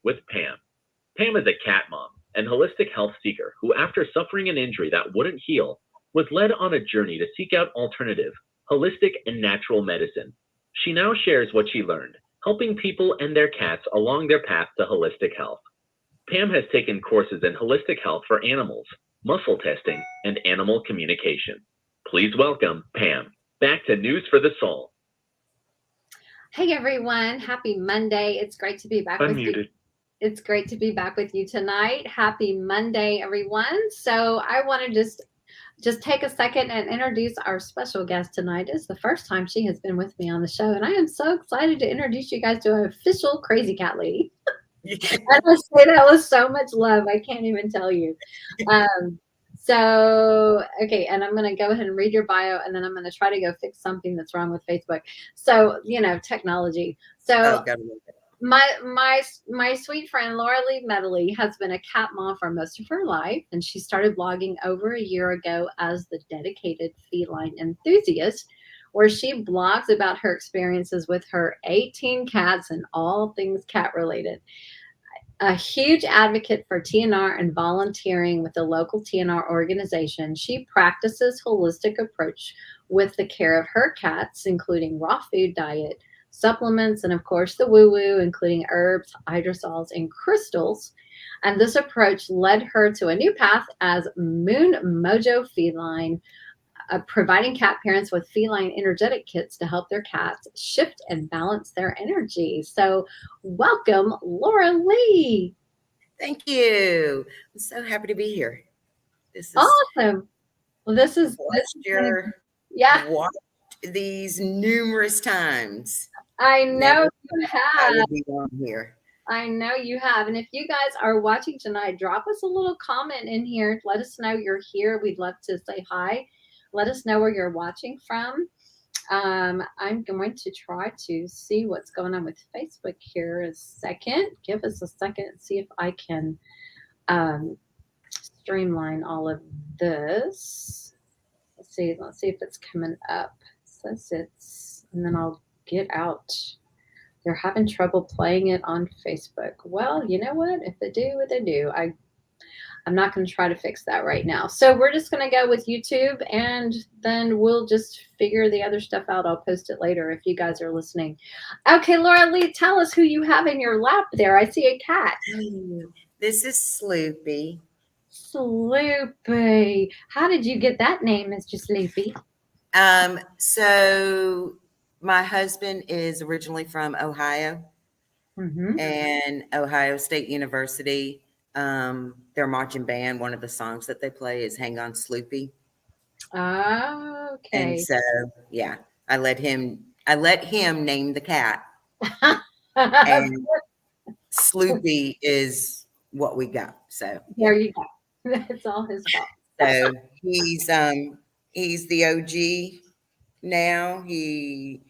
with Pam. Pam is a cat mom and holistic health seeker who, after suffering an injury that wouldn't heal, was led on a journey to seek out alternative, holistic, and natural medicine. She now shares what she learned, helping people and their cats along their path to holistic health. Pam has taken courses in holistic health for animals, muscle testing, and animal communication. Please welcome Pam. Back to News for the Soul. Hey everyone, happy Monday. It's great to be back with you. It's great to be back with you tonight. Happy Monday, everyone. So I want to just take a second and introduce our special guest tonight. It's the first time she has been with me on the show, and I am so excited to introduce you guys to an official Crazy Cat Lady. I must say that was so much love. I can't even tell you. Okay, and I'm going to go ahead and read your bio, and then I'm going to try to go fix something that's wrong with Facebook. So, technology. So my sweet friend Lora Lee Medley has been a cat mom for most of her life, and she started blogging over a year ago as the dedicated feline enthusiast, where she blogs about her experiences with her 18 cats and all things cat related. A huge advocate for TNR and volunteering with the local TNR organization, she practices holistic approach with the care of her cats, including raw food diet, supplements, and of course the woo-woo, including herbs, hydrosols, and crystals. And this approach led her to a new path as Moon Mojo Feline, providing cat parents with feline energetic kits to help their cats shift and balance their energy. So welcome, Lora Lee. Thank you. I'm so happy to be here. This is awesome. Well, this is watched these numerous times. I know you have. I would be on here. I know you have. And if you guys are watching tonight, drop us a little comment in here. Let us know you're here. We'd love to say hi. Let us know where you're watching from. I'm going to try to see what's going on with Facebook here a second. Give us a second and see if I can streamline all of this. Let's see if it's coming up. It says it's, and then I'll get out. They're having trouble playing it on Facebook. Well, you know what? If they do what they do, I'm not going to try to fix that right now. So we're just going to go with YouTube, and then we'll just figure the other stuff out. I'll post it later if you guys are listening. Okay, Lora Lee, tell us who you have in your lap there. I see a cat. This is Sloopy. Sloopy. How did you get that name, Mr. Sloopy? So my husband is originally from Ohio, and Ohio State University. Their marching band, one of the songs that they play is Hang On Sloopy. Oh, okay. And so, yeah, I let him name the cat. And Sloopy is what we got. So there you go. That's all his fault. So he's the OG now. He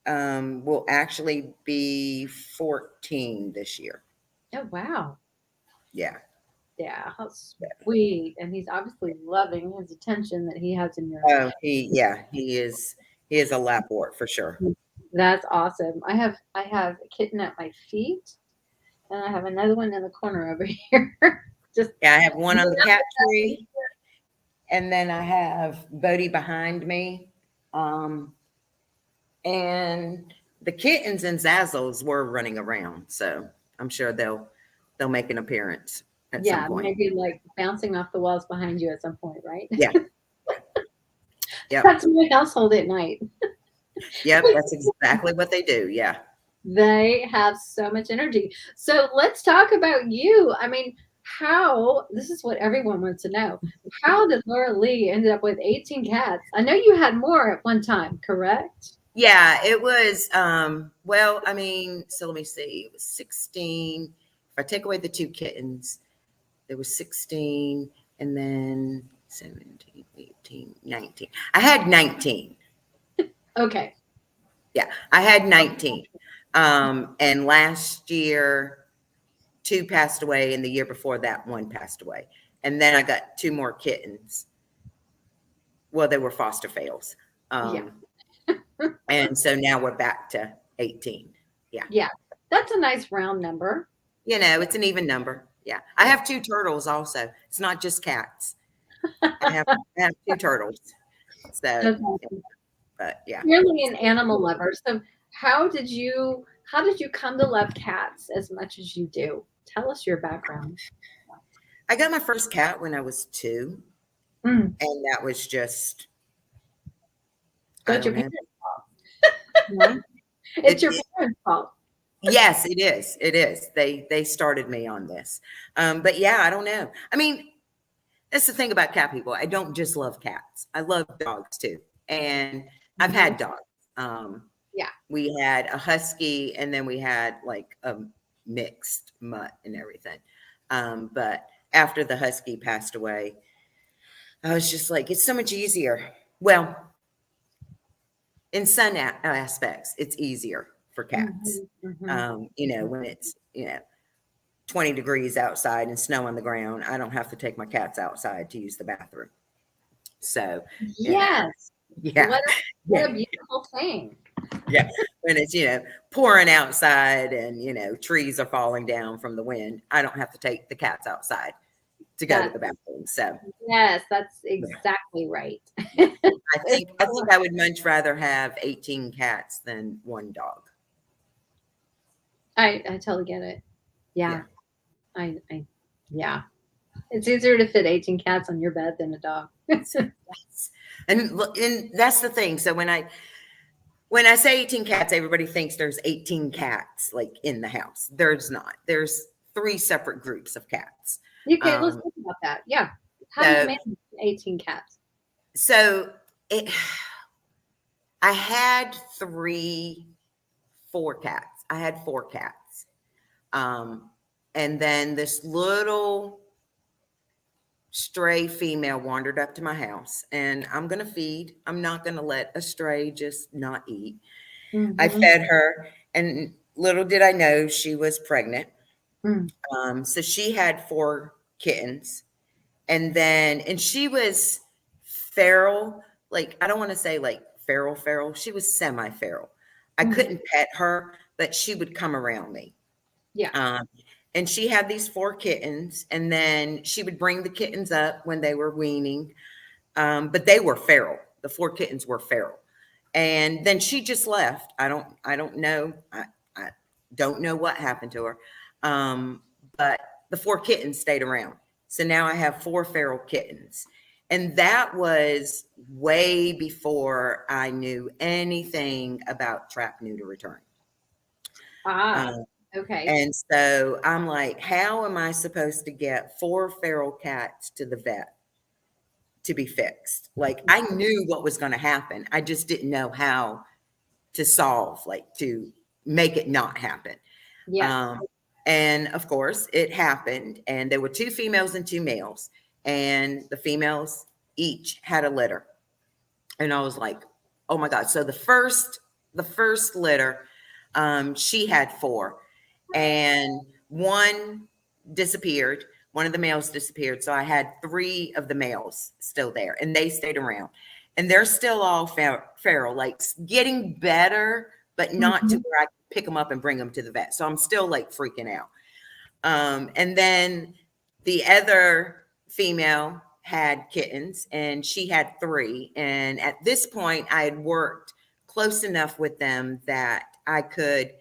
will actually be 14 this year. Oh, wow. Yeah. Yeah, how sweet. And he's obviously loving his attention that he has in your life. He is a lapwart for sure. That's awesome. I have a kitten at my feet, and I have another one in the corner over here. I have one on the cat tree, and then I have Bodie behind me. And the kittens and Zazzles were running around, so I'm sure they'll make an appearance at some point. Maybe like bouncing off the walls behind you at some point, right? Yeah. Yep. That's my household at night. Yep, that's exactly what they do. Yeah. They have so much energy. So let's talk about you. I mean, this is what everyone wants to know. How did Lora Lee end up with 18 cats? I know you had more at one time, correct? Yeah, it was, so let me see. It was 16. If I take away the 2 kittens, there was 16, and then 17, 18, 19. I had 19. Okay. Yeah, I had 19. And last year, 2 passed away, and the year before that, 1 passed away. And then I got 2 more kittens. Well, they were foster fails. And so now we're back to 18. Yeah. Yeah. That's a nice round number. You know, it's an even number. Yeah. I have 2 turtles also. It's not just cats. I have 2 turtles. So, That's yeah, awesome. but yeah. Really an animal lover. So how did you come to love cats as much as you do? Tell us your background. I got my first cat when I was 2, Mm. and that was just, I That's your don't know. parents' fault. It's It, your it, parents' fault. yes, it is. It is. They started me on this. But yeah, I don't know. I mean, that's the thing about cat people. I don't just love cats. I love dogs too. And I've Mhm. had dogs. Um, Yeah. we had a husky, and then we had like a mixed mutt and everything. But after the husky passed away, I was just like, it's so much easier. Well, in some aspects, it's easier for cats. Mhm, mhm. You know, when it's, 20 degrees outside and snow on the ground, I don't have to take my cats outside to use the bathroom. So, you know, Yes. yeah, What yeah, a beautiful thing. yeah. When it's, pouring outside and, trees are falling down from the wind, I don't have to take the cats outside to go to That the bathroom. So, yes, that's yeah, exactly right. yeah. I It's think I think I would much rather have 18 cats than 1 dog. I totally get it. Yeah. Yeah. I yeah. It's easier to fit 18 cats on your bed than a dog. Yes. And that's the thing. So when I say 18 cats, everybody thinks there's 18 cats like in the house. There's not. There's 3 separate groups of cats. Okay, let's Um, talk about that. Yeah. How do you so manage 18 cats? so it I had 4 cats. I had 4 cats. Um, and then this little stray female wandered up to my house, and I'm going to feed. I'm not going to let a stray just not eat. I Mhm. fed her, and little did I know she was pregnant. Mm. So she had 4 kittens, and she was feral. Like, I don't want to say like feral. She was semi-feral. I Mhm. couldn't pet her, but she would come around me. Yeah. Um, and she had these 4 kittens, and then she would bring the kittens up when they were weaning. But they were feral. The 4 kittens were feral. And then she just left. I don't know. I don't know what happened to her. But the 4 kittens stayed around. So now I have 4 feral kittens. And that was way before I knew anything about trap, neuter, return. Ah, Um, okay. and so I'm like, how am I supposed to get 4 feral cats to the vet to be fixed? Like, I knew what was going to happen. I just didn't know how to solve, like to make it not happen. Yes. Um, and of course, it happened. And there were 2 females and 2 males, and the females each had a litter. And I was like, oh my God. So the first litter, she had 4, and 1 disappeared. One of the males disappeared. So I had 3 of the males still there, and they stayed around. And they're still all feral, like getting better, but not to Mhm. where I can pick them up and bring them to the vet. So I'm still like freaking out. And then the other female had kittens, and she had 3. And at this point, I had worked close enough with them that I could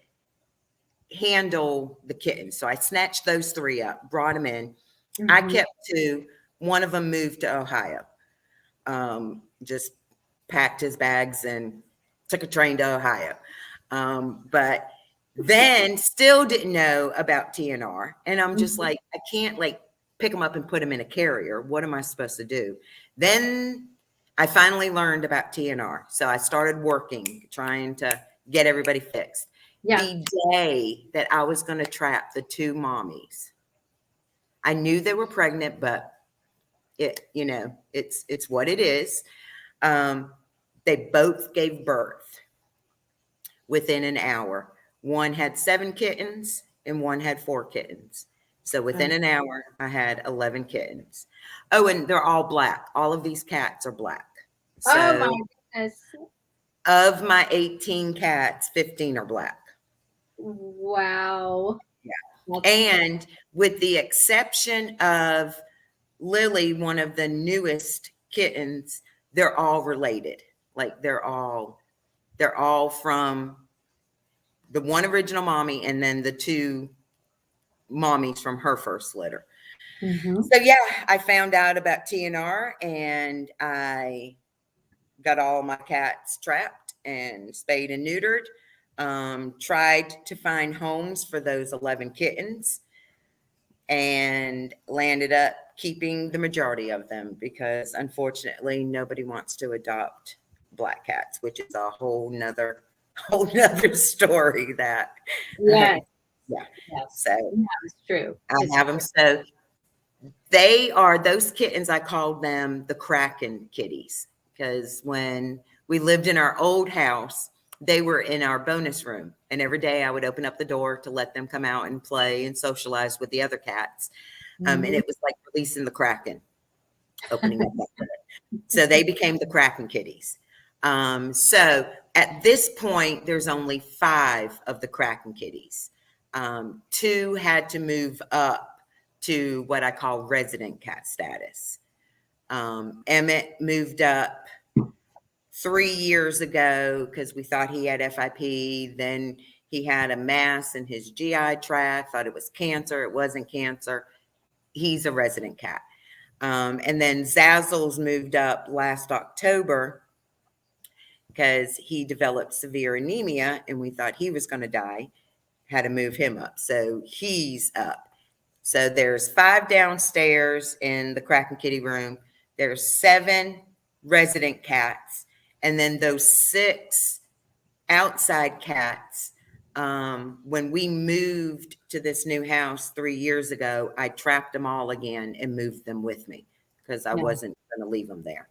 handle the kittens. So I snatched those 3 up, brought them in. I Mhm. kept 2. One of them moved to Ohio. Just packed his bags and took a train to Ohio. But then still didn't know about TNR. And I'm just Mhm. like, I can't like pick them up and put them in a carrier. What am I supposed to do? Then I finally learned about TNR. So I started working, trying to get everybody fixed. Yeah. The day that I was going to trap the 2 mommies, I knew they were pregnant, but it's what it is. They both gave birth within an hour. One had 7 kittens and one had 4 kittens. So within Oh, an hour, I had 11 kittens. Oh, and they're all black. All of these cats are black. oh my So goodness. of my 18 cats, 15 are black. Wow. Yeah. And with the exception of Lily, one of the newest kittens, they're all related. Like they're all from the one original mommy and then the two mommies from her first litter. So yeah, I found out about TNR and I got all my cats trapped and spayed and neutered. Tried to find homes for those 11 kittens and landed up keeping the majority of them because unfortunately nobody wants to adopt black cats, which is a whole nother story that Yes. yeah. Yes. So yeah, it's true. I have them. So they are those kittens. I called them the Kraken kitties because when we lived in our old house, they were in our bonus room. And every day I would open up the door to let them come out and play and socialize with the other cats. And it was like releasing the Kraken, opening up that door. So they became the Kraken kitties. So at this point, there's only 5 of the Kraken kitties. 2 had to move up to what I call resident cat status. Emmett moved up 3 years ago because we thought he had FIP. Then he had a mass in his GI tract, thought it was cancer. It wasn't cancer. He's a resident cat. And then Zazzles moved up last October because he developed severe anemia and we thought he was going to die. Had to move him up. So he's up. So there's 5 downstairs in the Kraken kitty room. There's 7 resident cats. And then those 6 outside cats. When we moved to this new house 3 years ago, I trapped them all again and moved them with me because I wasn't going to leave them there.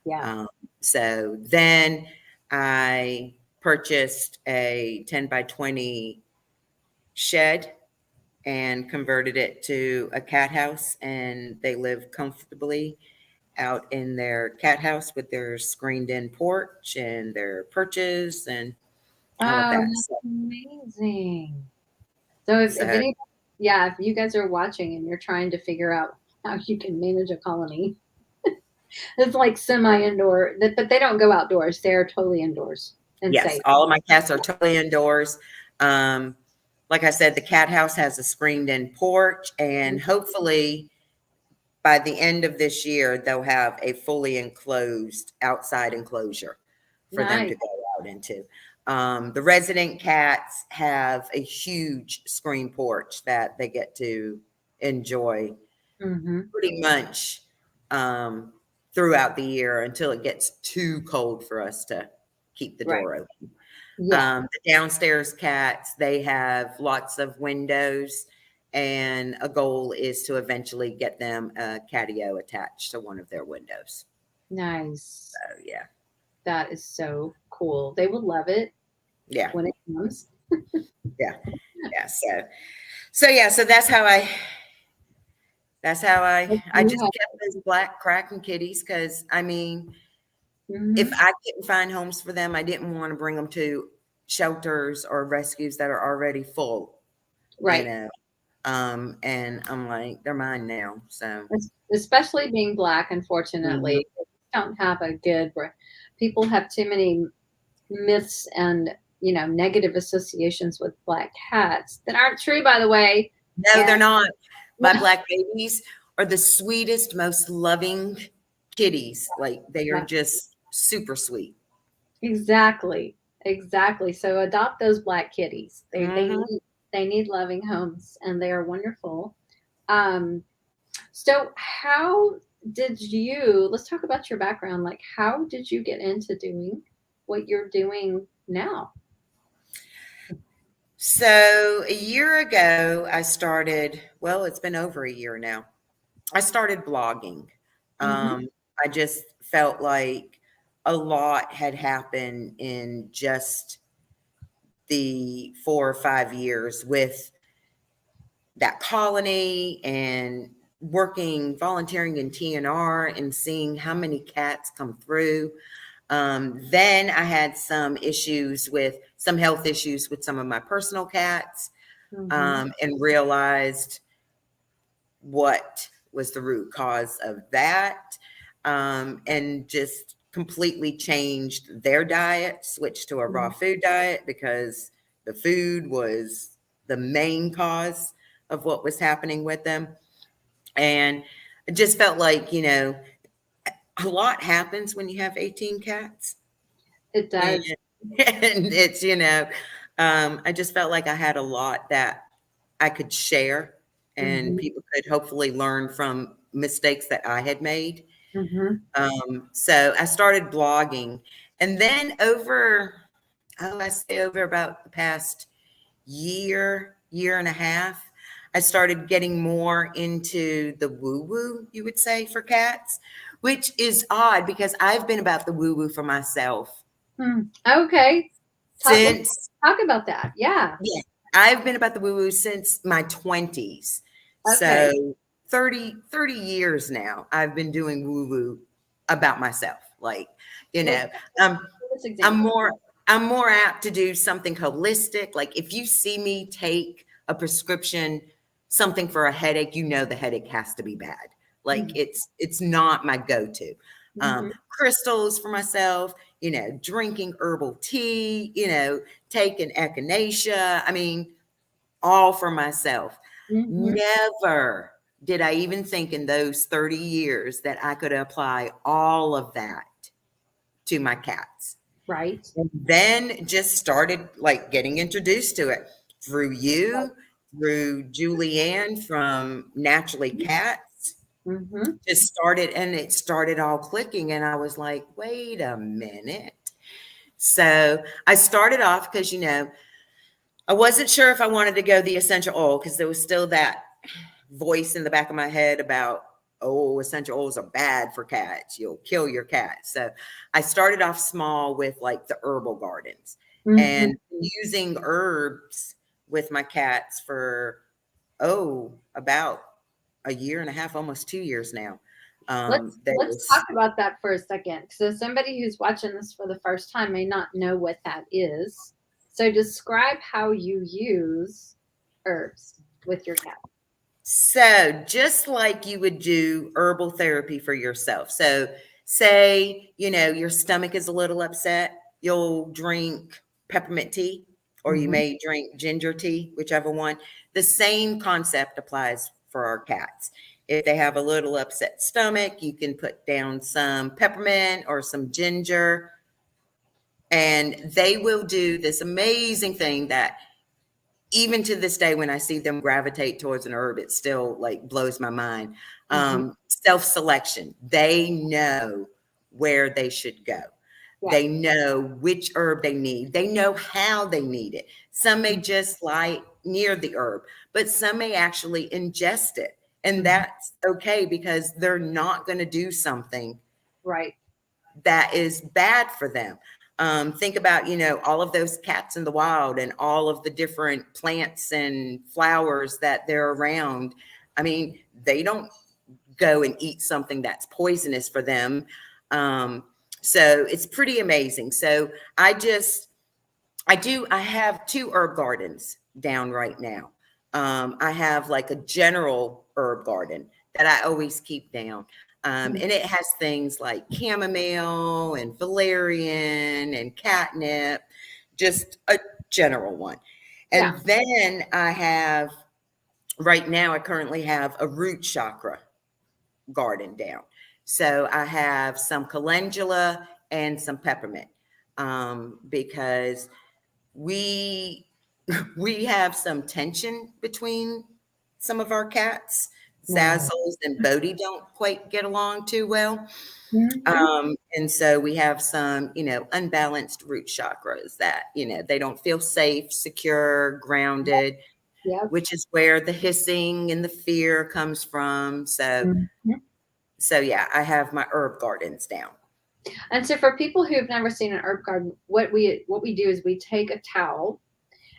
Yeah. So then I purchased a 10 by 20 shed and converted it to a cat house, and they live comfortably out in their cat house with their screened in porch and their perches and all of that. That's amazing. So if you guys are watching and you're trying to figure out how you can manage a colony, it's like semi-indoor, but they don't go outdoors. They're totally indoors and safe. All of my cats are totally indoors. Like I said, the cat house has a screened in porch, and hopefully by the end of this year, they'll have a fully enclosed outside enclosure for them to go out into. The resident cats have a huge screen porch that they get to enjoy pretty much throughout the year until it gets too cold for us to keep the door open. The downstairs cats, they have lots of windows, and a goal is to eventually get them a catio attached to one of their windows. Nice. So yeah, that is so cool. They will love it. Yeah, when it comes. yeah. So that's how I just kept those black Kraken kitties because I mean. If I couldn't find homes for them, I didn't want to bring them to shelters or rescues that are already full. Right. You know? And I'm like, they're mine now. So especially being black, unfortunately, don't have a good, people have too many myths and, negative associations with black cats that aren't true, by the way. No, they're not. My black babies are the sweetest, most loving kitties. Like they are just super sweet. Exactly. So adopt those black kitties. They need loving homes, and they are wonderful. So how did let's talk about your background. Like, how did you get into doing what you're doing now? So a year ago, I started, it's been over a year now. I started blogging. I just felt like a lot had happened in just the 4 or 5 years with that colony and volunteering in TNR and seeing how many cats come through. Then I had some health issues with some of my personal cats. and realized what was the root cause of that, and just completely changed their diet, switched to a raw food diet because the food was the main cause of what was happening with them. And it just felt like, a lot happens when you have 18 cats. It does. And it's, I just felt like I had a lot that I could share and people could hopefully learn from mistakes that I had made. So I started blogging, and then I say over about the past year and a half, I started getting more into the woo-woo, you would say, for cats, which is odd because I've been about the woo-woo for myself. Okay. Talk about that. Yeah. Yeah. I've been about the woo-woo since my 20s. Okay. So 30 years now, I've been doing woo-woo about myself. Like, I'm more apt to do something holistic. Like if you see me take a prescription, something for a headache, the headache has to be bad. Like it's not my go-to. Crystals for myself, drinking herbal tea, taking echinacea. I mean, all for myself. Never did I even think in those 30 years that I could apply all of that to my cats. Right. And then just started like getting introduced to it through you, through Julianne from Naturally Cats. Just started, and it started all clicking. And I was like, wait a minute. So I started off because, I wasn't sure if I wanted to go the essential oil because there was still that voice in the back of my head about, oh, essential oils are bad for cats. You'll kill your cat. So I started off small with like the herbal gardens and using herbs with my cats for, about a year and a half, almost 2 years now. Let's talk about that for a second. So somebody who's watching this for the first time may not know what that is. So describe how you use herbs with your cat. So just like you would do herbal therapy for yourself. So say, your stomach is a little upset, you'll drink peppermint tea, or you may drink ginger tea, whichever one. The same concept applies for our cats. If they have a little upset stomach, you can put down some peppermint or some ginger, and they will do this amazing thing that even to this day, when I see them gravitate towards an herb, it still like blows my mind. Self-selection. They know where they should go. Yeah. They know which herb they need. They know how they need it. Some may just lie near the herb, but some may actually ingest it. And that's okay because they're not going to do something that is bad for them. Think about, all of those cats in the wild and all of the different plants and flowers that they're around. I mean, they don't go and eat something that's poisonous for them. So it's pretty amazing. So I have 2 herb gardens down right now. I have like a general herb garden that I always keep down. And it has things like chamomile and valerian and catnip, just a general one. And then I currently have a root chakra garden down. So I have some calendula and some peppermint, because we have some tension between some of our cats. Zazzles and Bodie don't quite get along too well. And so we have some, unbalanced root chakras that, they don't feel safe, secure, grounded, which is where the hissing and the fear comes from. So, yeah, I have my herb gardens down. And so for people who've never seen an herb garden, what we do is we take a towel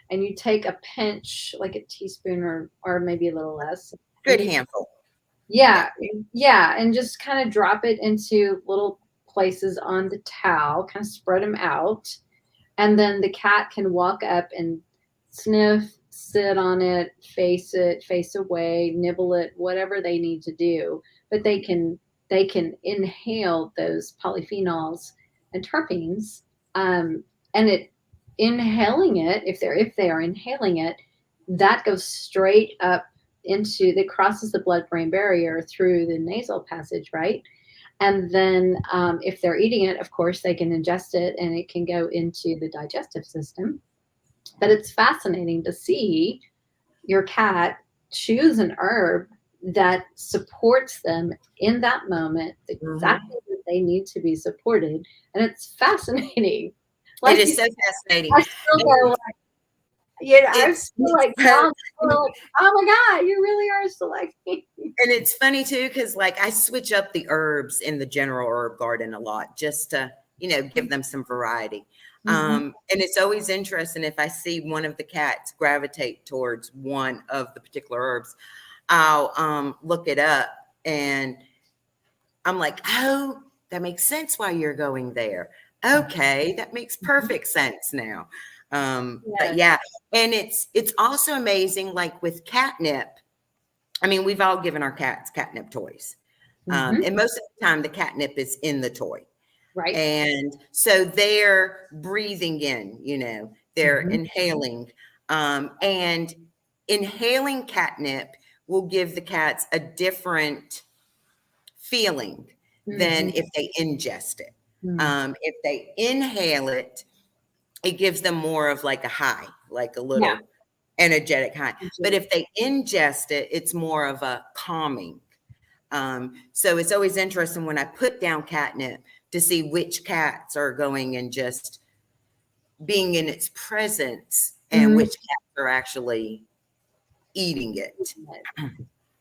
and you take a pinch, like a teaspoon or maybe a little less. Good handful. Yeah. And just kind of drop it into little places on the towel, kind of spread them out. And then the cat can walk up and sniff, sit on it, face away, nibble it, whatever they need to do. But they can inhale those polyphenols and terpenes, and inhaling it, if they are inhaling it, that goes straight up into, that crosses the blood-brain barrier through the nasal passage, right? And then if they're eating it, of course, they can ingest it and it can go into the digestive system. But it's fascinating to see your cat choose an herb that supports them in that moment, exactly what they need to be supported. And it's fascinating. Like, it is so fascinating. I still go like, I'm still like, oh my God, you really are selecting. And it's funny too, because like I switch up the herbs in the general herb garden a lot just to, give them some variety. And it's always interesting if I see one of the cats gravitate towards one of the particular herbs, I'll look it up and I'm like, oh, that makes sense why you're going there. Okay, that makes perfect sense now. But yeah, and it's also amazing, like with catnip. I mean, we've all given our cats catnip toys. And most of the time the catnip is in the toy. Right. And so they're breathing in, they're inhaling. And inhaling catnip will give the cats a different feeling than if they ingest it. If they inhale it, it gives them more of like a high, like a little energetic high. But if they ingest it, it's more of a calming. So it's always interesting when I put down catnip to see which cats are going and just being in its presence and which cats are actually eating it.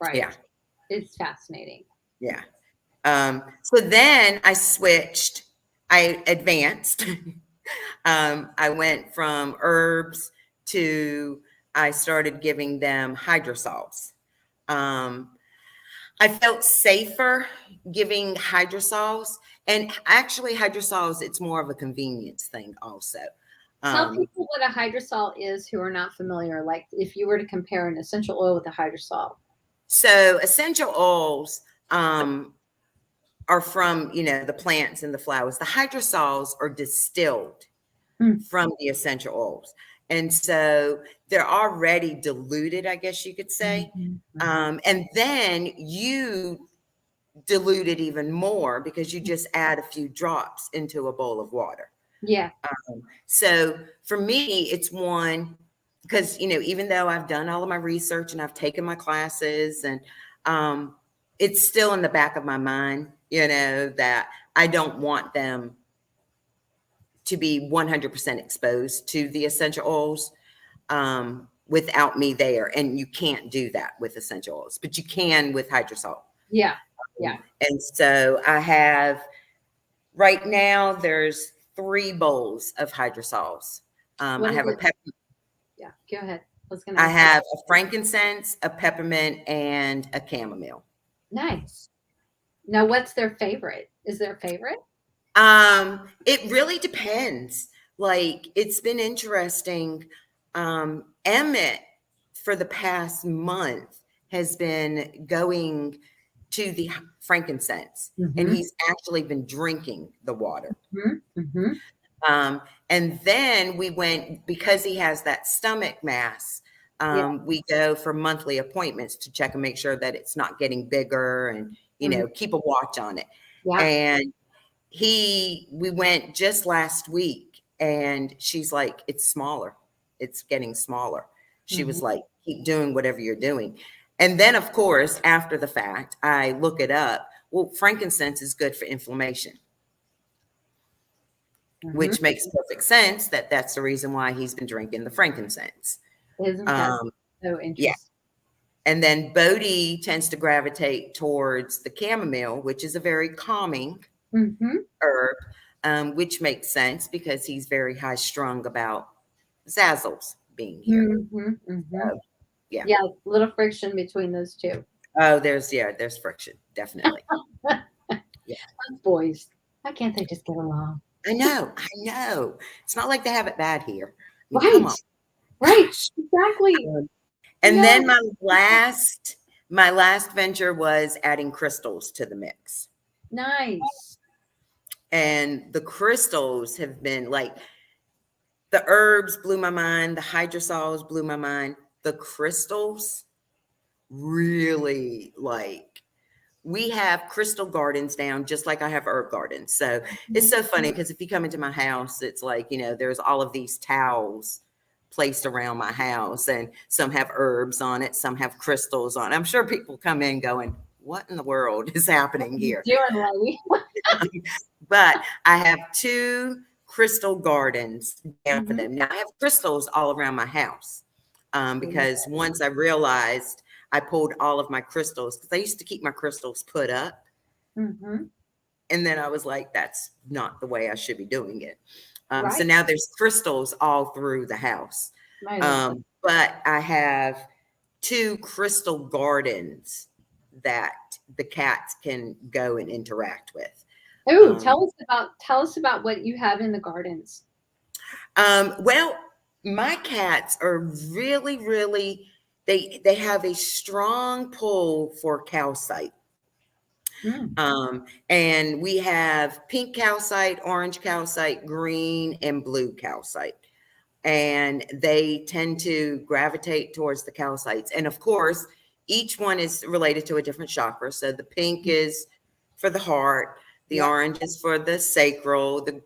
Right. Yeah. It's fascinating. Yeah. So then I advanced. I went from herbs to, I started giving them hydrosols. I felt safer giving hydrosols, and actually hydrosols, it's more of a convenience thing also. Tell people what a hydrosol is who are not familiar, like if you were to compare an essential oil with a hydrosol. So essential oils are from, the plants and the flowers. The hydrosols are distilled from the essential oils. And so they're already diluted, I guess you could say. And then you dilute it even more because you just add a few drops into a bowl of water. Yeah. So for me, it's one, because, even though I've done all of my research and I've taken my classes, and it's still in the back of my mind, that I don't want them to be 100% exposed to the essential oils without me there. And you can't do that with essential oils, but you can with hydrosol. Yeah. Yeah. And so I have, right now, there's 3 bowls of hydrosols. I have a peppermint. Yeah, go ahead. I have a frankincense, a peppermint, and a chamomile. Nice. Now, what's their favorite? Is there a favorite? It really depends. Like, it's been interesting. Emmett, for the past month, has been going to the frankincense, and he's actually been drinking the water. And then we went, because he has that stomach mass, we go for monthly appointments to check and make sure that it's not getting bigger, and, keep a watch on it. And we went just last week, and she's like, it's smaller. It's getting smaller. She was like, keep doing whatever you're doing. And then, of course, after the fact, I look it up. Well, frankincense is good for inflammation, which makes perfect sense that's the reason why he's been drinking the frankincense. Isn't that so interesting? Yeah. And then Bodhi tends to gravitate towards the chamomile, which is a very calming herb, which makes sense because he's very high strung about Zazzles being here. So, yeah, little friction between those two. Oh, there's friction, definitely. Boys, why can't they just get along? I know. It's not like they have it bad here. Right. Come on. Right. Exactly. And Yeah. then my last venture was adding crystals to the mix. Nice. And the crystals have been like, the herbs blew my mind, the hydrosols blew my mind. The crystals really, like, we have crystal gardens down just like I have herb gardens. So it's so funny because if you come into my house, it's like, you know, there's all of these towels placed around my house, and some have herbs on it, some have crystals on it. I'm sure people come in going, what in the world is happening here? Doing, lady. But I have 2 crystal gardens down for Mhm. them. Now I have crystals all around my house because once I realized, I pulled all of my crystals, because I used to keep my crystals put up. Mhm. And then I was like, that's not the way I should be doing it. So Right. now there's crystals all through the house. Right. But I have 2 crystal gardens that the cats can go and interact with. Oh, tell us about what you have in the gardens. Well, my cats are really, really, they have a strong pull for calcite. And we have pink calcite, orange calcite, green and blue calcite. And they tend to gravitate towards the calcites. And of course, each one is related to a different chakra. So the pink is for the heart, the Yeah. orange is for the sacral, the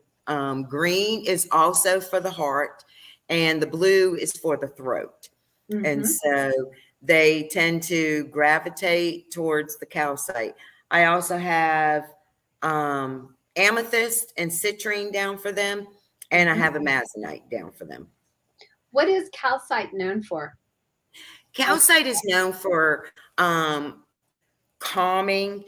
green is also for the heart, and the blue is for the throat. And Mhm. so they tend to gravitate towards the calcite. I also have amethyst and citrine down for them, and I Mhm. have amazonite down for them. What is calcite known for? Calcite is known for calming.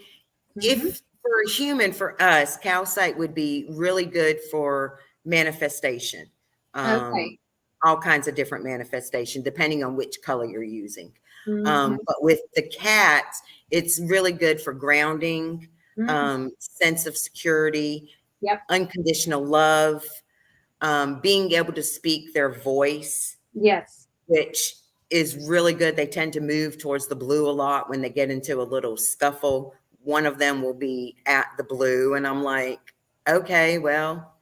Mhm. If for a human, for us, calcite would be really good for manifestation. Okay. All kinds of different manifestation, depending on which color you're using. Mhm. But with the cats, it's really good for grounding, Mm. sense of security, Yep. unconditional love, being able to speak their voice, Yes. which is really good. They tend to move towards the blue a lot when they get into a little scuffle. One of them will be at the blue, and I'm like, okay, well,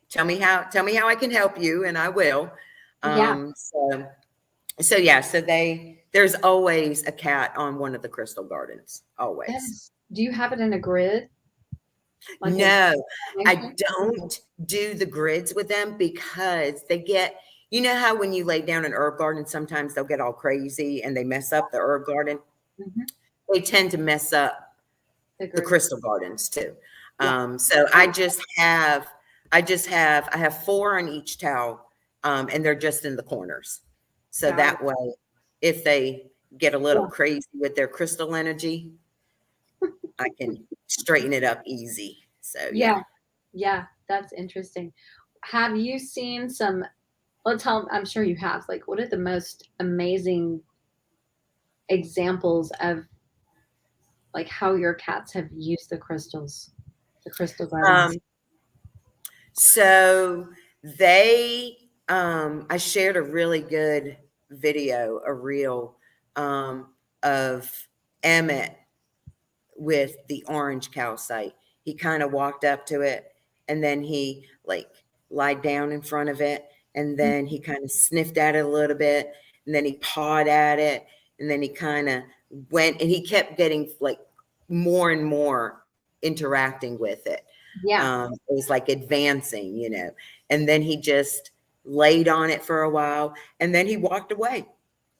tell me how I can help you, and I will. Yeah. So yeah, so there's always a cat on one of the crystal gardens, always. Do you have it in a grid? Like a No, I formation? don't do the grids with them because they get, you know how when you lay down an herb garden, sometimes they'll get all crazy and they mess up the herb garden. Mhm. They tend to mess up The the grid. crystal gardens too. Yeah. So I have 4 on each towel, and they're just in the corners. So Got it. that way, if they get a little Yeah. crazy with their crystal energy, I can straighten it up easy. So yeah. Yeah. Yeah. That's interesting. Have you seen some, I'm sure you have, like, what are the most amazing examples of like how your cats have used the crystals, the crystal gardens? So they, I shared a really good video, a reel, of Emmett with the orange calcite. He kind of walked up to it, and then he like lied down in front of it, and then he kind of sniffed at it a little bit, and then he pawed at it, and then he kind of went, and he kept getting like more and more interacting with it. Yeah. It was like advancing, you know, and then he just laid on it for a while, and then he walked away,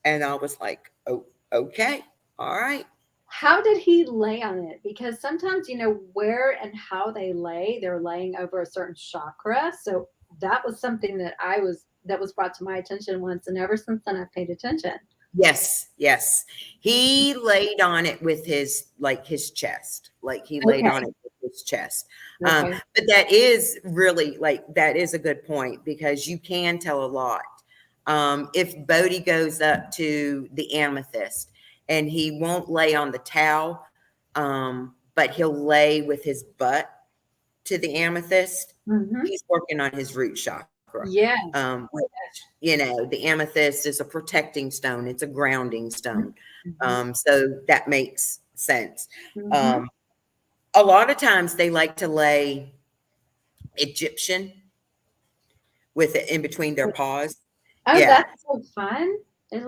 and I was like, oh, okay, all right. How did he lay on it? Because sometimes, where and how they lay, they're laying over a certain chakra. So that was something that was brought to my attention once. And ever since then, I've paid attention. Yes, yes. He laid on it with his chest. Like he laid on Okay. it with his chest. Okay. But that is really that is a good point because you can tell a lot. If Bodie goes up to the amethyst and he won't lay on the towel, but he'll lay with his butt to the amethyst, Mm-hmm. he's working on his root chakra. chakra. Yeah. Which, you know, the amethyst is a protecting stone. It's a grounding stone. So that makes sense. A lot of times they like to lay Egyptian with it in between their paws. Oh, Yeah. that's so fun.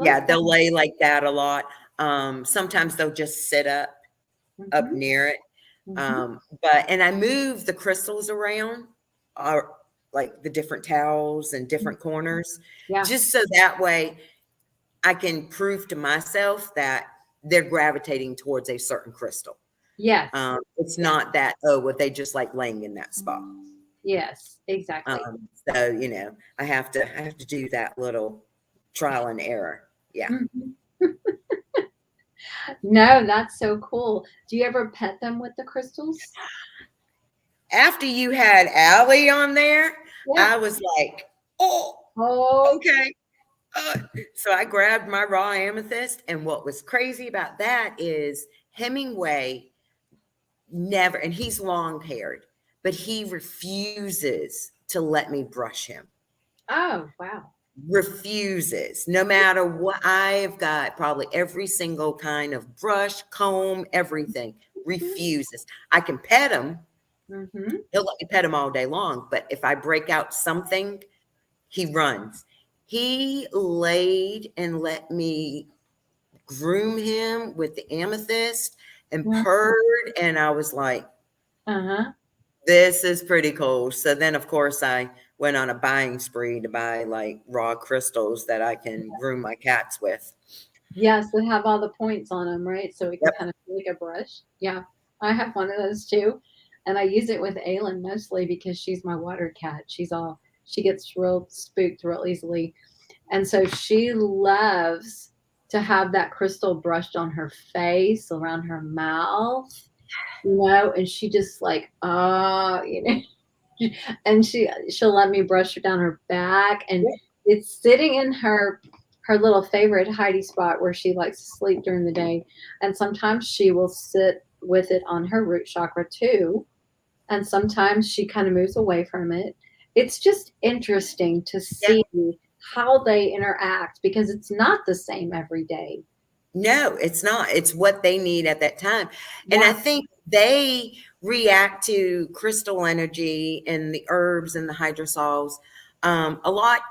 Yeah, they'll lay like that a lot. Sometimes they'll just sit up near it. And I move the crystals around, like the different towels and different corners, just so that way I can prove to myself that they're gravitating towards a certain crystal. Yes. It's not that, oh, well, they just like laying in that spot. Yes, exactly. So, you know, I have to do that little trial and error. Yeah. No, that's so cool. Do you ever pet them with the crystals? After you had Allie on there, I was like, oh, okay. So I grabbed my raw amethyst. And what was crazy about that is Hemingway never, and he's long haired, but he refuses to let me brush him. Oh, wow. Refuses, no matter what. I've got probably every single kind of brush, comb, everything. Refuses. I can pet him. He'll let me pet him all day long. But if I break out something, he runs. He laid and let me groom him with the amethyst and purred. And I was like, this is pretty cool. So then, of course, I went on a buying spree to buy like raw crystals that I can groom my cats with. Yes, they have all the points on them, right? So we can kind of feel like a brush. Yeah, I have one of those too. And I use it with Aylin mostly because she's my water cat. She gets real spooked real easily. And so she loves to have that crystal brushed on her face, around her mouth, you know, and she just like, you know, and she'll let me brush her down her back, and it's sitting in her little favorite hidey spot where she likes to sleep during the day. And sometimes she will sit with it on her root chakra too. And sometimes she kind of moves away from it. It's just interesting to see how they interact because it's not the same every day. No, it's not. It's what they need at that time. And I think they react to crystal energy and the herbs and the hydrosols a lot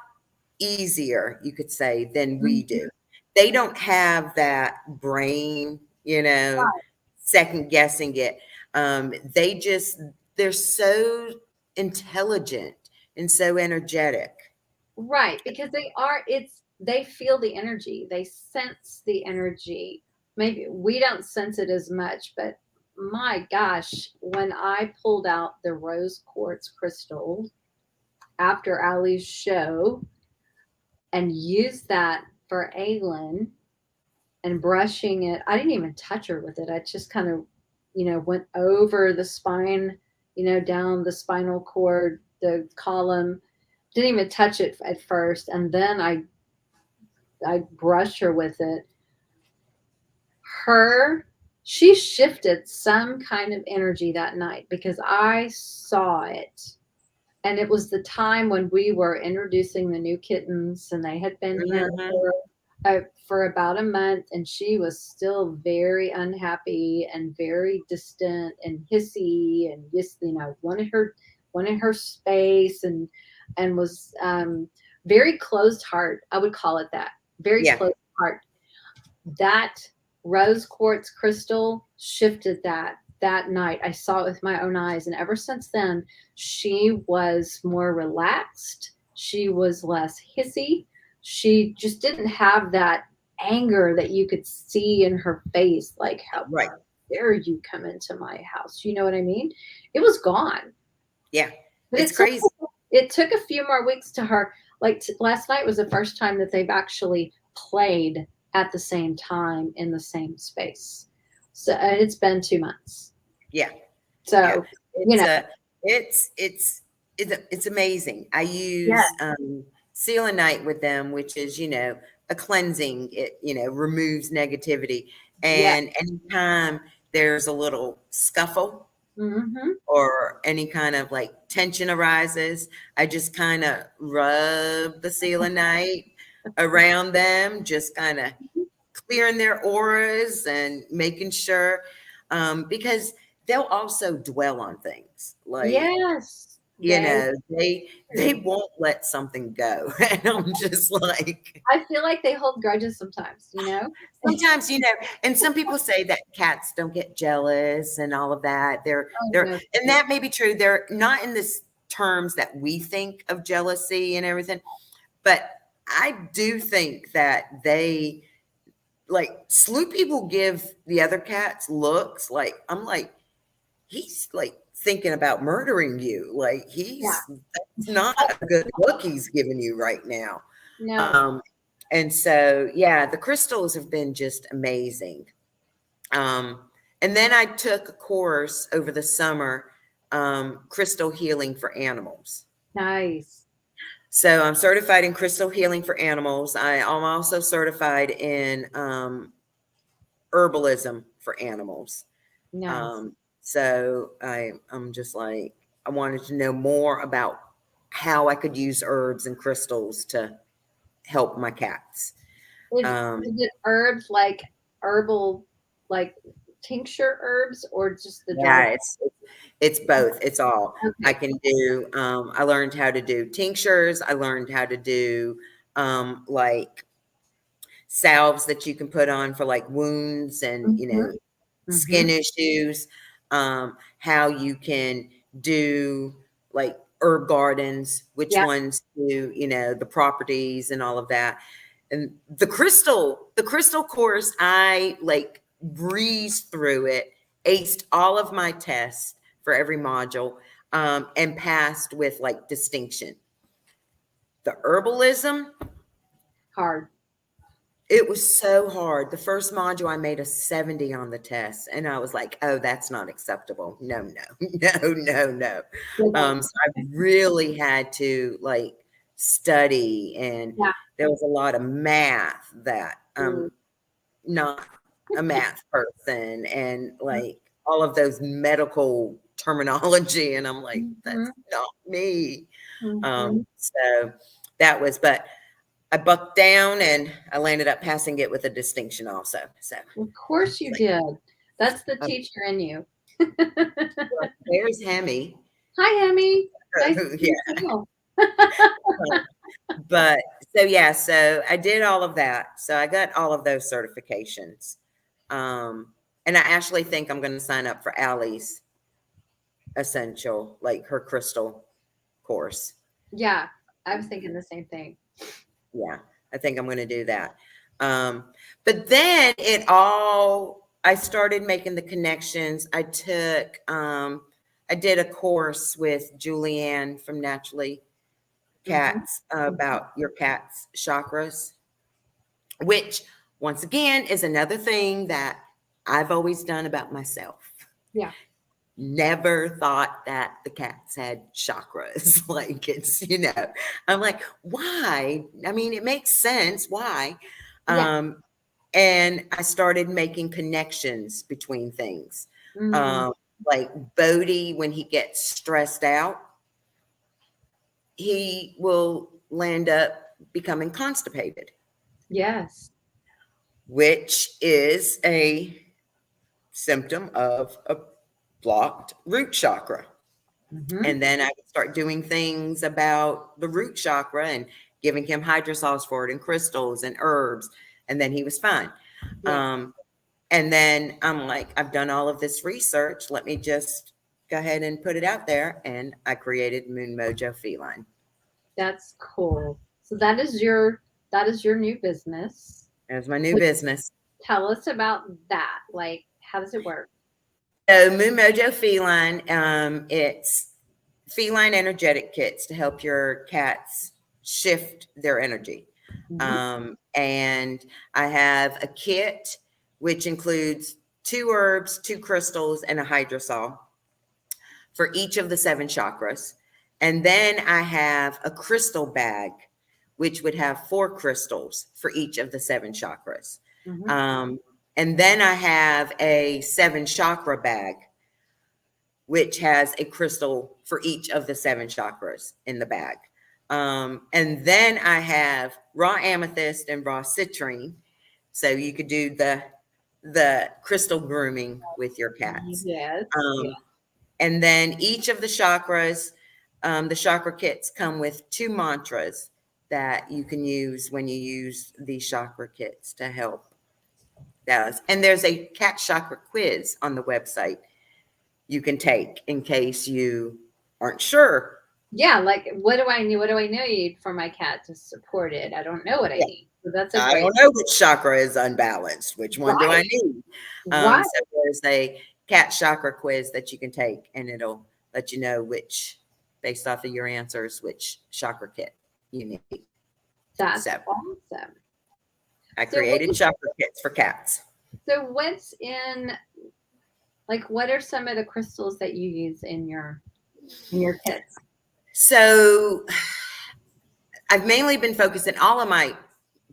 easier, you could say, than we do. They don't have that brain, you know, second guessing it. They're so intelligent and so energetic. Right, because they feel the energy. They sense the energy. Maybe we don't sense it as much, but my gosh, when I pulled out the rose quartz crystal after Ali's show and used that for Aylin and brushing it, I didn't even touch her with it. I just kind of, you know, went over the spine, you know, down the spinal cord, the column. Didn't even touch it at first, and then I brushed her with it. She shifted some kind of energy that night because I saw it. And it was the time when we were introducing the new kittens, and they had been here for about a month, and she was still very unhappy and very distant and hissy and just, you know, wanted her space and was very closed heart. I would call it that. Very closed heart. That rose quartz crystal shifted that night. I saw it with my own eyes. And ever since then, she was more relaxed. She was less hissy. She just didn't have that anger that you could see in her face. Like, how dare you come into my house? You know what I mean? It was gone. Yeah. But it's crazy. It took a few more weeks to her. Like last night was the first time that they've actually played at the same time in the same space. So it's been 2 months. Yeah. So you know, it's amazing. I use selenite with them, which is, you know, a cleansing. It, you know, removes negativity. And anytime there's a little scuffle, Mm-hmm. or any kind of like tension arises, I just kind of rub the selenite around them, just kind of clearing their auras and making sure, because they'll also dwell on things like, Yes, you they know, they do. won't let something go. And I'm just like, I feel like they hold grudges sometimes, you know? sometimes, you know, and some people say that cats don't get jealous and all of that. Oh, They're, no. and that may be true. They're not in this terms that we think of jealousy and everything, but I do think that they, like, Sloopy will give the other cats looks like, I'm like, he's like thinking about murdering you. Like Yeah. that's not a good look he's giving you right now. No. And so, yeah, the crystals have been just amazing. And then I took a course over the summer, crystal healing for animals. Nice. So I'm certified in crystal healing for animals. I'm also certified in herbalism for animals. Nice. So I'm just like, I wanted to know more about how I could use herbs and crystals to help my cats. Is it herbs like herbal, like tincture herbs, or just the dry? Yeah, it's both. It's all. I Okay. can do. I learned how to do tinctures. I learned how to do like salves that you can put on for like wounds and, you Mm-hmm. know, Mm-hmm. skin issues. How you can do like herb gardens, which Yeah. ones do, you know, the properties and all of that. And the crystal course, I like breezed through it, aced all of my tests for every module, and passed with like distinction. The herbalism, Hard. it was so hard. The first module, I made a 70 on the test, and I was like, "Oh, that's not acceptable. No, no, no, no, no." Yeah. So I really had to like study, and Yeah. there was a lot of math that Mm. not a math person, and like all of those medical terminology, and I'm like, Mm-hmm. that's not me. Mm-hmm. So that was, but I bucked down and I landed up passing it with a distinction also. So Of course you it's like, did. That's the um, teacher in you. there's Hemi. Hi, Emmy. Nice to Yeah. meet you. But so yeah, so I did all of that. So I got all of those certifications. And I actually think I'm going to sign up for Allie's essential, like her crystal course. Yeah, I was thinking the same thing. Yeah, I think I'm going to do that. But then I started making the connections. I did a course with Julianne from Naturally Mm-hmm. Cats about your cat's chakras, which once again is another thing that I've always done about myself. Yeah. Never thought that the cats had chakras. Like it's, you know, I'm like, why? I mean, it makes sense. Why? Yeah. And I started making connections between things. Mm. Like Bodie, when he gets stressed out, he will land up becoming constipated, Yes. which is a symptom of a blocked root chakra. Mm-hmm. And then I would start doing things about the root chakra and giving him hydrosols for it and crystals and herbs. And then he was fine. Yeah. And then I'm like, I've done all of this research. Let me just go ahead and put it out there. And I created Moon Mojo Feline. That's cool. So that is your new business. That's my new business. Tell us about that. Like, how does it work? So Moon Mojo Feline, it's feline energetic kits to help your cats shift their energy. Mm-hmm. And I have a kit which includes 2 herbs, 2 crystals, and a hydrosol for each of the 7 chakras. And then I have a crystal bag, which would have 4 crystals for each of the 7 chakras. Mm-hmm. And then I have a 7 chakra bag, which has a crystal for each of the 7 chakras in the bag. And then I have raw amethyst and raw citrine. So you could do the crystal grooming with your cats. Yes. And then each of the chakras, the chakra kits come with 2 mantras that you can use when you use these chakra kits to help those. And there's a cat chakra quiz on the website you can take in case you aren't sure. Yeah, like what do I need for my cat to support it? I don't know what I need. So that's a I great. don't know which chakra is unbalanced. Which one do I need? Right. So there's a cat chakra quiz that you can take, and it'll let you know which, based off of your answers, which chakra kit you need. That's So, awesome. I created chakra kits for cats. So what's in, like, what are some of the crystals that you use in your kits? So I've mainly been focusing, all of my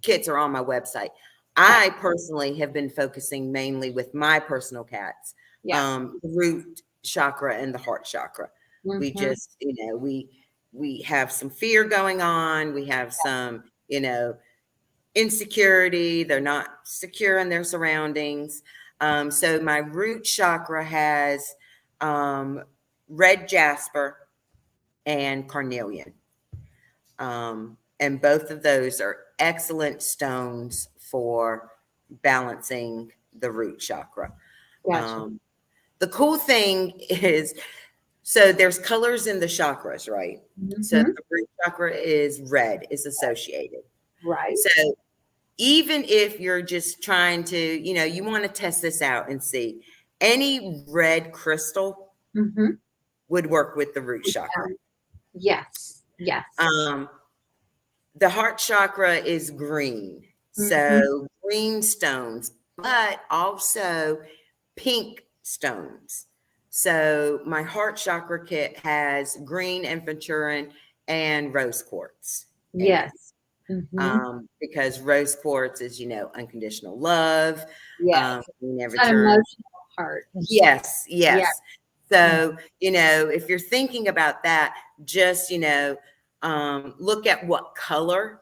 kits are on my website. I personally have been focusing mainly with my personal cats, the root chakra and the heart chakra. We just, we have some fear going on. We have some, insecurity. They're not secure in their surroundings. So my root chakra has red jasper and carnelian. And both of those are excellent stones for balancing the root chakra. Gotcha. The cool thing is, so there's colors in the chakras, right? So the root chakra is red, is associated. Right. So even if you're just trying to, you want to test this out and see, any red crystal would work with the root chakra. Yes. Yes. The heart chakra is green. So green stones, but also pink stones. So my heart chakra kit has green aventurine and rose quartz. Yes. Because rose quartz is, unconditional love. Yes. That emotional heart. Yes. So, if you're thinking about that, just, look at what color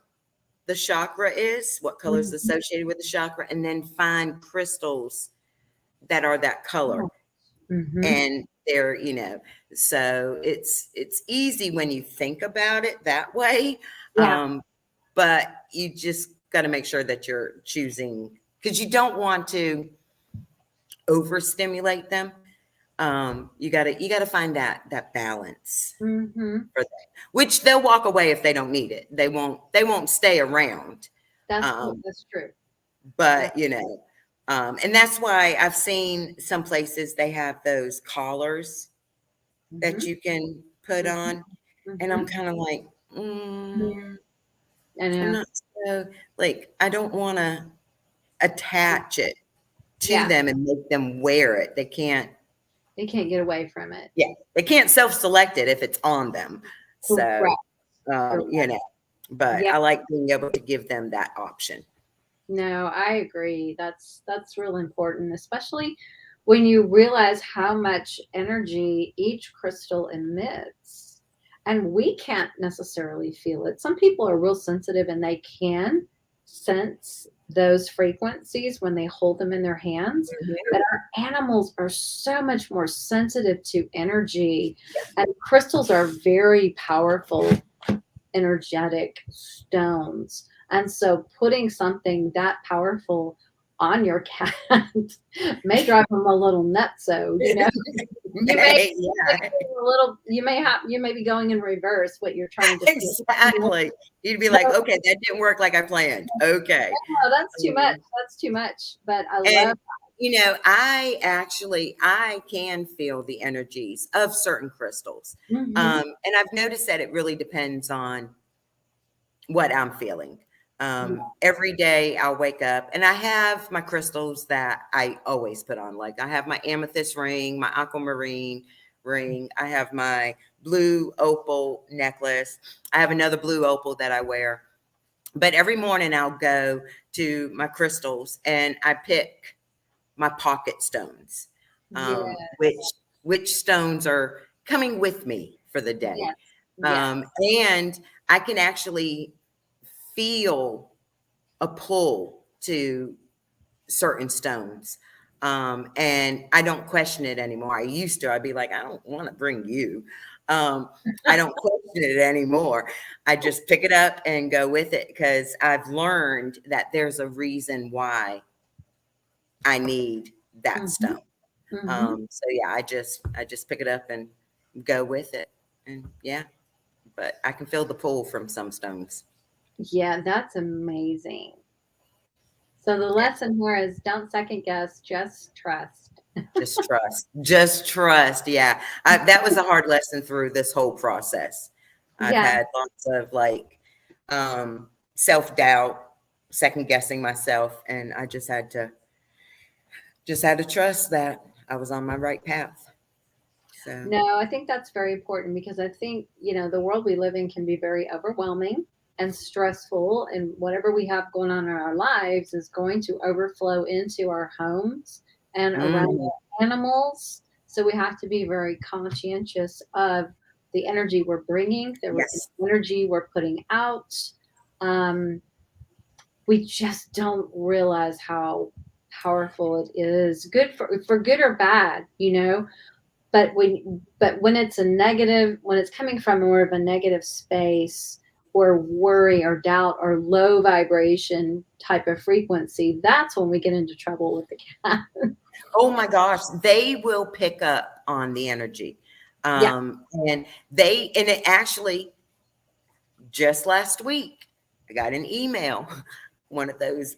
the chakra is, what color is associated with the chakra, and then find crystals that are that color. And they're, so it's easy when you think about it that way. But you just got to make sure that you're choosing, because you don't want to overstimulate them. You gotta find that balance for them, which they'll walk away if they don't need it. They won't stay around. That's true. But and that's why I've seen some places they have those collars that you can put on, and I'm kind of like, I'm not so, like, I don't want to attach it to them and make them wear it. They can't get away from it. Yeah. They can't self-select it if it's on them. So, but I like being able to give them that option. No, I agree. That's real important, especially when you realize how much energy each crystal emits. And we can't necessarily feel it. Some people are real sensitive and they can sense those frequencies when they hold them in their hands. But our animals are so much more sensitive to energy. And crystals are very powerful, energetic stones. And so putting something that powerful on your cat may drive them a little nuts. So, you may be going in reverse what you're trying to do. Exactly. You'd be like, okay, that didn't work like I planned. Okay. No, that's too much. That's too much. But I love I can feel the energies of certain crystals. And I've noticed that it really depends on what I'm feeling. Every day I'll wake up and I have my crystals that I always put on. Like I have my amethyst ring, my aquamarine ring. I have my blue opal necklace. I have another blue opal that I wear. But every morning I'll go to my crystals and I pick my pocket stones, which which stones are coming with me for the day. Yes. Yes. And I can actually feel a pull to certain stones. And I don't question it anymore. I used to. I'd be like, I don't want to bring you. I don't question it anymore. I just pick it up and go with it, because I've learned that there's a reason why I need that stone. So yeah, I just pick it up and go with it. And yeah, but I can feel the pull from some stones. Yeah, that's amazing. So the lesson here is don't second guess, just trust. Just trust. Just trust. Yeah. That was a hard lesson through this whole process. I've Yeah. had lots of like self-doubt, second guessing myself, and I just had to trust that I was on my right path. So No, I think that's very important, because I think, the world we live in can be very overwhelming and stressful, and whatever we have going on in our lives is going to overflow into our homes and around our animals. So we have to be very conscientious of the energy we're bringing, the yes. energy we're putting out. We just don't realize how powerful it is, good for good or bad, but when it's a negative, when it's coming from more of a negative space, or worry or doubt or low vibration type of frequency, that's when we get into trouble with the cat. Oh my gosh, they will pick up on the energy. Yeah. And it actually, just last week, I got an email, one of those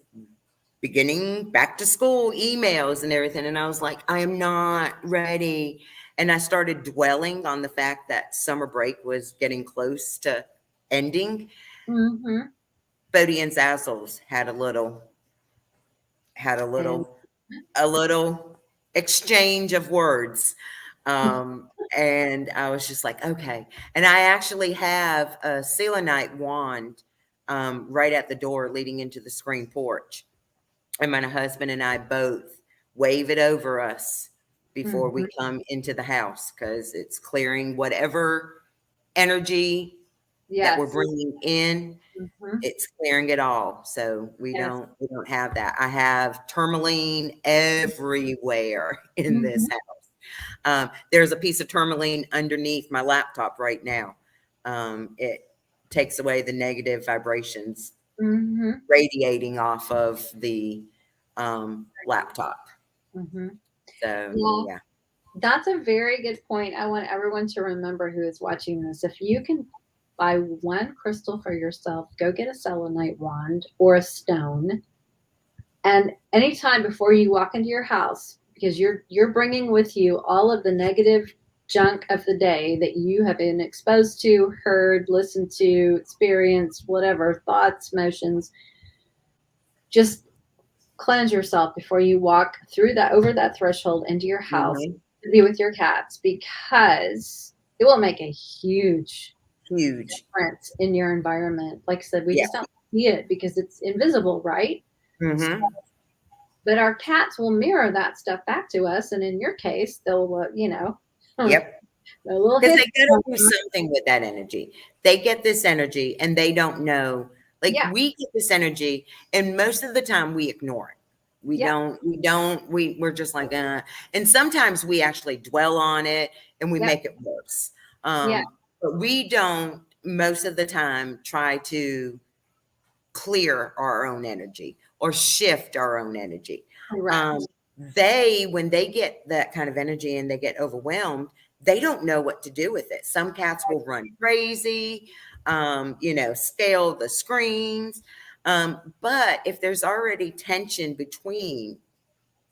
beginning back to school emails and everything. And I was like, I am not ready. And I started dwelling on the fact that summer break was getting close to ending. Bodie and Zazzles had a little exchange of words. And I was just like, okay. And I actually have a selenite wand right at the door leading into the screen porch. And my husband and I both wave it over us before we come into the house, because it's clearing whatever energy that we're bringing in. It's clearing it all. So we don't have that. I have tourmaline everywhere in this house. There's a piece of tourmaline underneath my laptop right now. It takes away the negative vibrations radiating off of the laptop. So yeah. That's a very good point. I want everyone to remember who is watching this. If you can buy one crystal for yourself, go get a selenite wand or a stone. And anytime before you walk into your house, because you're bringing with you all of the negative junk of the day that you have been exposed to, heard, listened to, experienced, whatever, thoughts, emotions, just cleanse yourself before you walk through over that threshold into your house to be with your cats, because it will make a huge difference in your environment. Like I said, we just don't see it because it's invisible, right? So, but our cats will mirror that stuff back to us, and in your case, they'll because they gotta do something with that energy. They get this energy and they don't know. Like we get this energy, and most of the time we ignore it. We're just like, and sometimes we actually dwell on it and we make it worse. But we don't most of the time try to clear our own energy or shift our own energy. When they get that kind of energy and they get overwhelmed, they don't know what to do with it. Some cats will run crazy, scale the screens. But if there's already tension between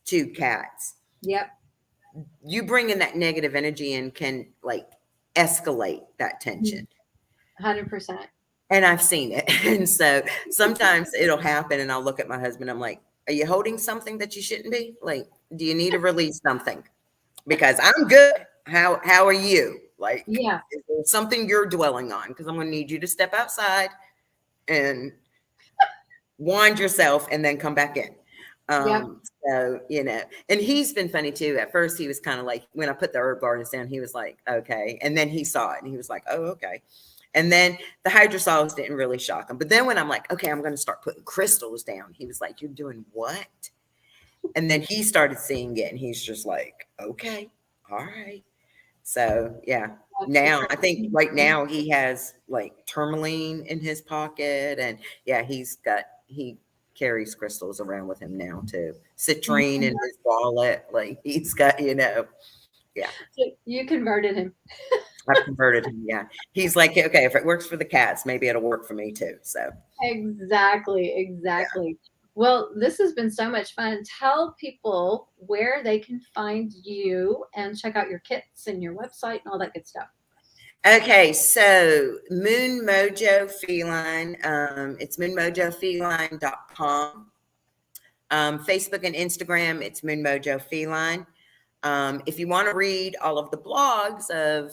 two cats, you bring in that negative energy and can like escalate that tension. 100%. And I've seen it. And so sometimes it'll happen and I'll look at my husband. I'm like, are you holding something that you shouldn't be? Like, do you need to release something? Because I'm good. How are you? Like, is there something you're dwelling on? Because I'm going to need you to step outside and wind yourself and then come back in. Yep. So, and he's been funny too. At first he was kind of like, when I put the herb gardens down, he was like, okay. And then he saw it and he was like, oh, okay. And then the hydrosols didn't really shock him. But then when I'm like, okay, I'm going to start putting crystals down, he was like, you're doing what? And then he started seeing it and he's just like, okay, all right. So yeah, now I think right now he has like tourmaline in his pocket, and yeah, he carries crystals around with him now too. Citrine in his wallet, like he's got, yeah. So you converted him. I've converted him. Yeah, he's like, okay, if it works for the cats, maybe it'll work for me too. So Exactly. Yeah. Well, this has been so much fun. Tell people where they can find you and check out your kits and your website and all that good stuff. Okay, so Moon Mojo Feline, it's moonmojofeline.com. Facebook and Instagram, it's Moon Mojo Feline. If you want to read all of the blogs of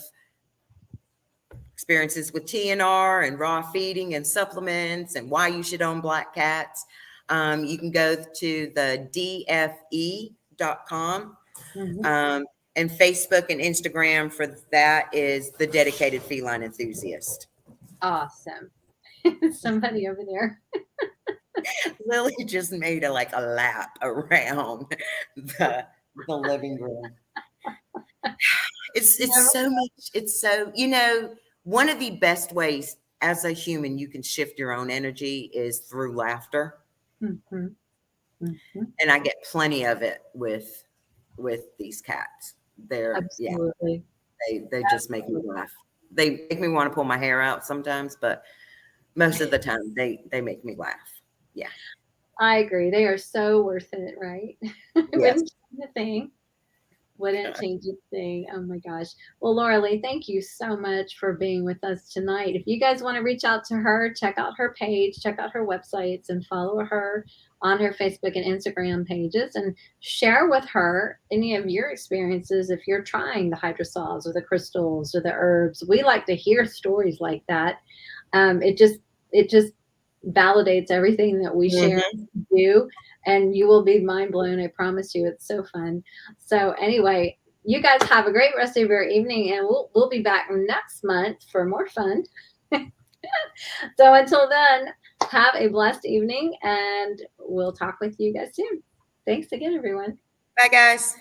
experiences with TNR and raw feeding and supplements and why you should own black cats, you can go to the dfe.com. And Facebook and Instagram for that is the Dedicated Feline Enthusiast. Awesome. Somebody over there. Lily just made a lap around the living room. It's so much. It's so, one of the best ways as a human you can shift your own energy is through laughter. And I get plenty of it with these cats. They're Absolutely. They just make me laugh. They make me want to pull my hair out sometimes, but most of the time they make me laugh. Yeah. I agree. They are so worth it, right? Yes. Wouldn't change a thing. Oh my gosh. Well, Lora Lee, thank you so much for being with us tonight. If you guys want to reach out to her, check out her page, check out her websites, and follow her on her Facebook and Instagram pages, and share with her any of your experiences if you're trying the hydrosols or the crystals or the herbs. We like to hear stories like that. It just validates everything that we share and do, and you will be mind blown. I promise you. It's so fun. So anyway, you guys have a great rest of your evening, and we'll be back next month for more fun. So until then, have a blessed evening, and we'll talk with you guys soon. Thanks again, everyone. Bye, guys.